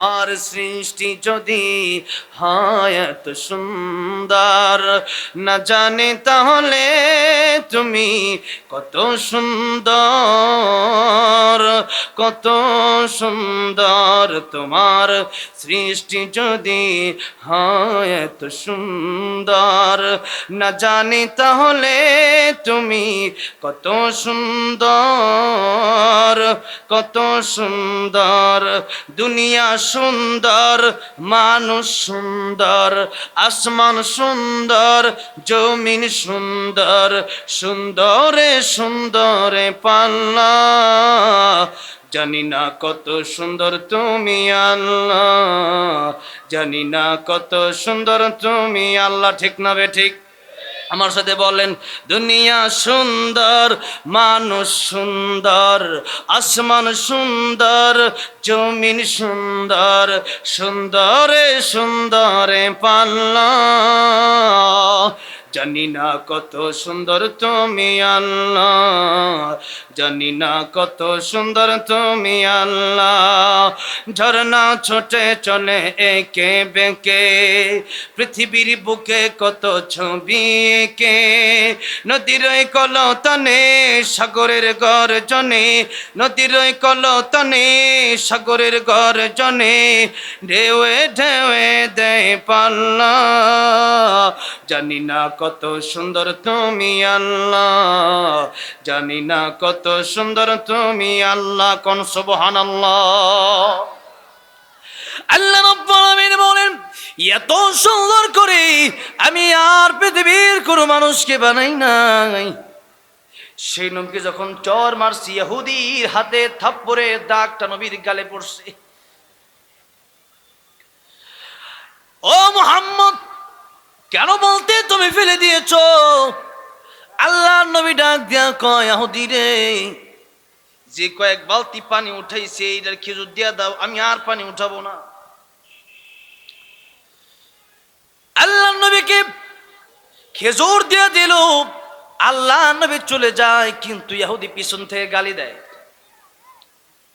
আর সৃষ্টি যদি হয় এত সুন্দর না জানে তাহলে তুমি কত সুন্দর, কত সুন্দর তোমার সৃষ্টি যদি হয় এত সুন্দর না জানে তাহলে তুমি কত সুন্দর, কত সুন্দর। দুনিয়া সুন্দর, মানুষ সুন্দর, আসমান সুন্দর, জমিন সুন্দর, সুন্দরে সুন্দরে পাল্লা। জানি না কত সুন্দর তুমি আল্লাহ, জানি না কত সুন্দর তুমি আল্লাহ। ঠিক না বে ঠিক? আমার সাথে বলেন, দুনিয়া সুন্দর, মানুষ সুন্দর, আসমান সুন্দর, জমিন সুন্দর, সুন্দরে সুন্দরে পাল্লা। জানি না কত সুন্দর তুমি আল্লাহ, জানি না কত সুন্দর তুমি আল্লাহ। ঝরনা ছোটে চলে একে বেঁকে, পৃথিবীর বুকে কত ছবি এঁকে। নদীর কলতানে সাগরের গর্জনে, নদীর কলতানে সাগরের গর্জনে, ঢেউয়ে ঢেউয়ে দেয় পাল্লা। জানি না কত সুন্দর তুমি আল্লাহ, জানি না কত সুন্দর তুমি আল্লাহ। কোন সুবহানাল্লাহ। আল্লাহ রাব্বুল আলামিন বলেন, এত সুন্দর করে আমি আর পৃথিবীর কোনো মানুষকে বানাই নাই। সেই নবীকে যখন চর মারছি, ইহুদির হাতে থাপ্পড়ে দাগটা নবীর গালে পড়ছে। ও মুহাম্মদ, কেন বলতে তুমি ফেলে দিয়েছ? আল্লাহর নবী ডাক দিয়া কয়, ইহুদি রে, যে কয়েক বালতি পানি উঠাইছে এইটার খেজুর দিয়া দাও, আমি আর পানি উঠাবো না। আল্লাহর নবীকে খেজুর দিয়ে দিল, আল্লাহর নবী চলে যায়, কিন্তু ইহুদি পিছন থেকে গালি দেয়,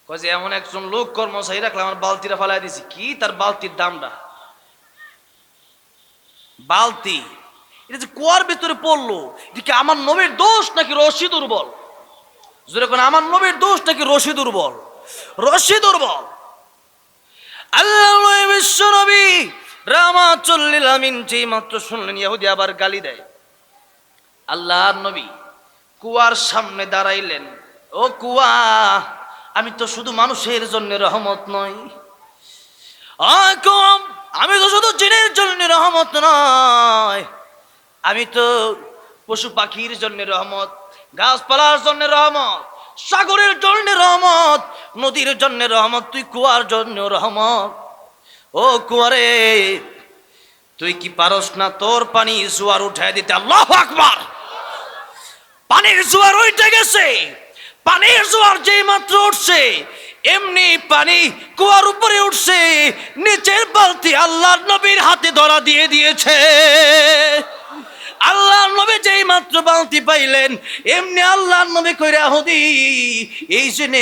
কয় যে এমন একজন লোক কর্মচারী রাখলে আমার বালতিটা ফালাই দিছি। কি তার বালতির দামটা? বালতি এটা যে কুয়ার ভিতরে পড়লো, এটা কি আমার নবীর দোষ নাকি রশি দুর্বল? জোরে কোন, আমার নবীর দোষ নাকি রশি দুর্বল? রশি দুর্বল। আল্লাহ বিশ্ব নবী রাহমাতুল্লিল আমিন যেই মাত্র শুনলেন ইহুদি আবার গালি দেয়, আল্লাহর নবী কুয়ার সামনে দাঁড়াইলেন। ও কুয়া, আমি তো শুধু মানুষের জন্য রহমত নই, আমি তো শুধু জিনের জন্য রহমত নয়, আমি তো পশু পাখির জন্য রহমত, গাছপালার জন্য রহমত, সাগরের জন্য রহমত, নদীর জন্য রহমত, তুই কুয়ার জন্য রহমত। ও কুয়ারে, তুই কি পারস না তোর পানি জোয়ার উঠায় দিতে? আল্লাহু আকবার। পানির জোয়ার উঠে গেছে, পানির জোয়ার যেই মাত্র উঠছে এমনি পানি কুয়ার উপরে উঠছে, নিচের বালতি আল্লাহর নবীর হাতে ধরা দিয়ে দিয়েছে। আল্লাহর নবী যেই মাত্র বালতি পাইলেন এমনি আল্লাহর নবী কইরা ইহুদি এই জন্য